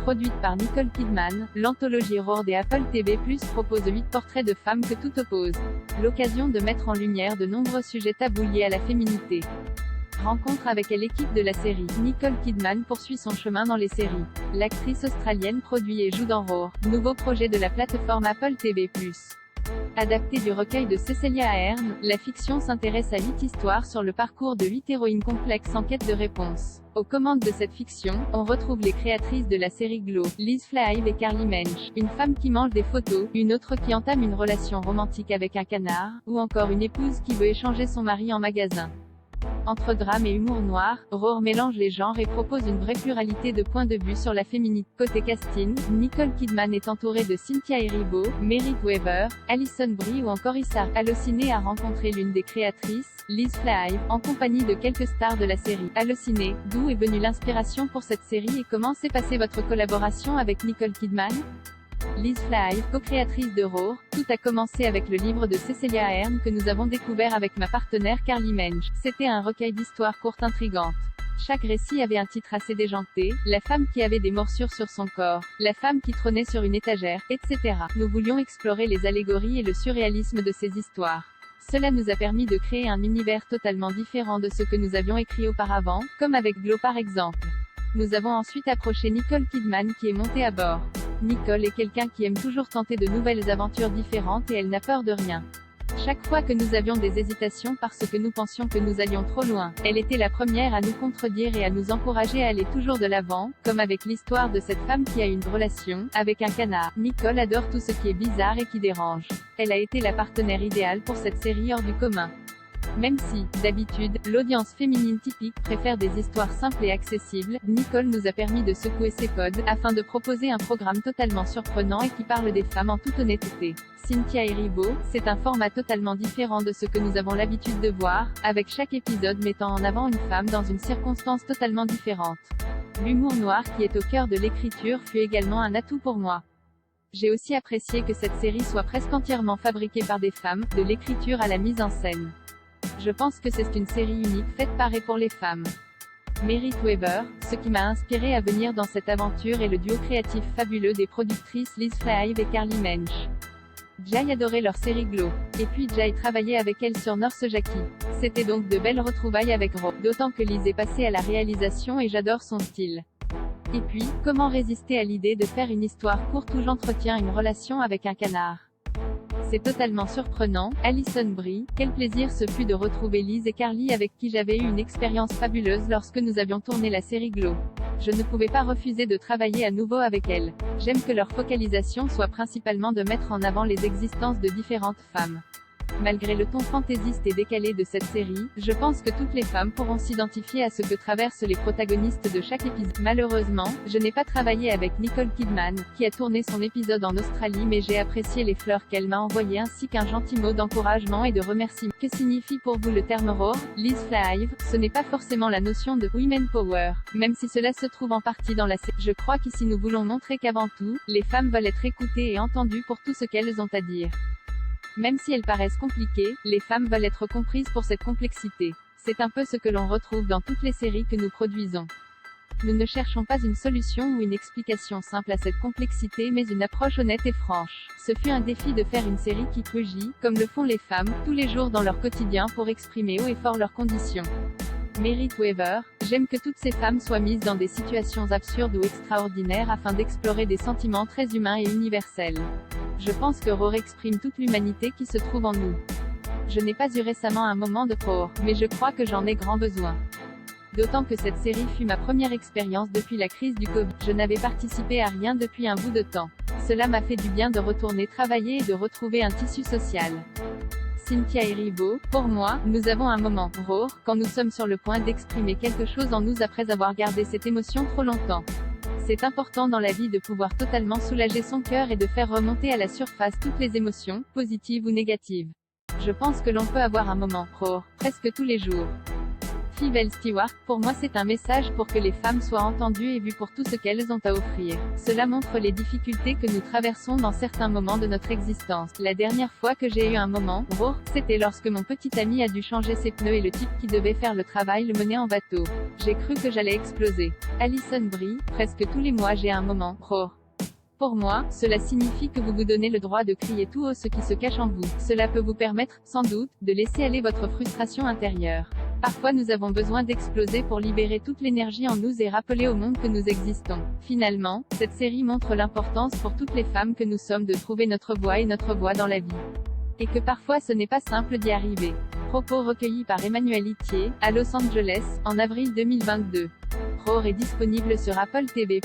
Produite par Nicole Kidman, l'anthologie Roar des Apple TV+ propose 8 portraits de femmes que tout oppose. L'occasion de mettre en lumière de nombreux sujets tabous liés à la féminité. Rencontre avec l'équipe de la série. Nicole Kidman poursuit son chemin dans les séries. L'actrice australienne produit et joue dans Roar, nouveau projet de la plateforme Apple TV+. Adapté du recueil de Cecelia Ahern, la fiction s'intéresse à 8 histoires sur le parcours de 8 héroïnes complexes en quête de réponses. Aux commandes de cette fiction, on retrouve les créatrices de la série Glow, Liz Flahive et Carly Mensch, une femme qui mange des photos, une autre qui entame une relation romantique avec un canard, ou encore une épouse qui veut échanger son mari en magasin. Entre drame et humour noir, Roar mélange les genres et propose une vraie pluralité de points de vue sur la féminité. Côté casting, Nicole Kidman est entourée de Cynthia Erivo, Merritt Wever, Alison Brie ou encore Issa. Allociné a rencontré l'une des créatrices, Liz Flahive, en compagnie de quelques stars de la série. Allociné, d'où est venue l'inspiration pour cette série et comment s'est passée votre collaboration avec Nicole Kidman? Liz Flahive, co-créatrice de Roar, tout a commencé avec le livre de Cecelia Ahern que nous avons découvert avec ma partenaire Carly Mensch. C'était un recueil d'histoires courtes intrigantes. Chaque récit avait un titre assez déjanté, la femme qui avait des morsures sur son corps, la femme qui trônait sur une étagère, etc. Nous voulions explorer les allégories et le surréalisme de ces histoires. Cela nous a permis de créer un univers totalement différent de ce que nous avions écrit auparavant, comme avec Glow par exemple. Nous avons ensuite approché Nicole Kidman qui est montée à bord. Nicole est quelqu'un qui aime toujours tenter de nouvelles aventures différentes et elle n'a peur de rien. Chaque fois que nous avions des hésitations parce que nous pensions que nous allions trop loin, elle était la première à nous contredire et à nous encourager à aller toujours de l'avant, comme avec l'histoire de cette femme qui a une relation avec un canard. Nicole adore tout ce qui est bizarre et qui dérange. Elle a été la partenaire idéale pour cette série hors du commun. Même si, d'habitude, l'audience féminine typique préfère des histoires simples et accessibles, Nicole nous a permis de secouer ses codes, afin de proposer un programme totalement surprenant et qui parle des femmes en toute honnêteté. Cynthia Erivo, c'est un format totalement différent de ce que nous avons l'habitude de voir, avec chaque épisode mettant en avant une femme dans une circonstance totalement différente. L'humour noir qui est au cœur de l'écriture fut également un atout pour moi. J'ai aussi apprécié que cette série soit presque entièrement fabriquée par des femmes, de l'écriture à la mise en scène. Je pense que c'est une série unique faite par et pour les femmes. Merritt Wever, ce qui m'a inspiré à venir dans cette aventure est le duo créatif fabuleux des productrices Liz Flahive et Carly Mensch. Jay adorait leur série Glow. Et puis Jay travaillait avec elle sur Nurse Jackie. C'était donc de belles retrouvailles avec Roar. D'autant que Liz est passée à la réalisation et j'adore son style. Et puis, comment résister à l'idée de faire une histoire courte où j'entretiens une relation avec un canard? C'est totalement surprenant. Alison Brie, quel plaisir ce fut de retrouver Liz et Carly avec qui j'avais eu une expérience fabuleuse lorsque nous avions tourné la série Glow. Je ne pouvais pas refuser de travailler à nouveau avec elles. J'aime que leur focalisation soit principalement de mettre en avant les existences de différentes femmes. Malgré le ton fantaisiste et décalé de cette série, je pense que toutes les femmes pourront s'identifier à ce que traversent les protagonistes de chaque épisode. Malheureusement, je n'ai pas travaillé avec Nicole Kidman, qui a tourné son épisode en Australie, mais j'ai apprécié les fleurs qu'elle m'a envoyées ainsi qu'un gentil mot d'encouragement et de remerciement. Que signifie pour vous le terme Roar? Liz Flahive, ce n'est pas forcément la notion de Women Power, même si cela se trouve en partie dans la série. Je crois qu'ici nous voulons montrer qu'avant tout, les femmes veulent être écoutées et entendues pour tout ce qu'elles ont à dire. Même si elles paraissent compliquées, les femmes veulent être comprises pour cette complexité. C'est un peu ce que l'on retrouve dans toutes les séries que nous produisons. Nous ne cherchons pas une solution ou une explication simple à cette complexité mais une approche honnête et franche. Ce fut un défi de faire une série qui rugit, comme le font les femmes, tous les jours dans leur quotidien pour exprimer haut et fort leurs conditions. Merritt Wever, j'aime que toutes ces femmes soient mises dans des situations absurdes ou extraordinaires afin d'explorer des sentiments très humains et universels. Je pense que Roar exprime toute l'humanité qui se trouve en nous. Je n'ai pas eu récemment un moment de Roar, mais je crois que j'en ai grand besoin. D'autant que cette série fut ma première expérience depuis la crise du Covid. Je n'avais participé à rien depuis un bout de temps. Cela m'a fait du bien de retourner travailler et de retrouver un tissu social. Cynthia Erivo, pour moi, nous avons un moment Roar, quand nous sommes sur le point d'exprimer quelque chose en nous après avoir gardé cette émotion trop longtemps. C'est important dans la vie de pouvoir totalement soulager son cœur et de faire remonter à la surface toutes les émotions, positives ou négatives. Je pense que l'on peut avoir un moment Roar, presque tous les jours. Fibel Stewart, pour moi c'est un message pour que les femmes soient entendues et vues pour tout ce qu'elles ont à offrir. Cela montre les difficultés que nous traversons dans certains moments de notre existence. La dernière fois que j'ai eu un moment raw, c'était lorsque mon petit ami a dû changer ses pneus et le type qui devait faire le travail le menait en bateau. J'ai cru que j'allais exploser. Alison Brie, presque tous les mois j'ai un moment raw. Pour moi, cela signifie que vous vous donnez le droit de crier tout haut ce qui se cache en vous. Cela peut vous permettre, sans doute, de laisser aller votre frustration intérieure. Parfois nous avons besoin d'exploser pour libérer toute l'énergie en nous et rappeler au monde que nous existons. Finalement, cette série montre l'importance pour toutes les femmes que nous sommes de trouver notre voie et notre voie dans la vie. Et que parfois ce n'est pas simple d'y arriver. Propos recueillis par Emmanuel Itier, à Los Angeles, en avril 2022. Roar est disponible sur Apple TV+.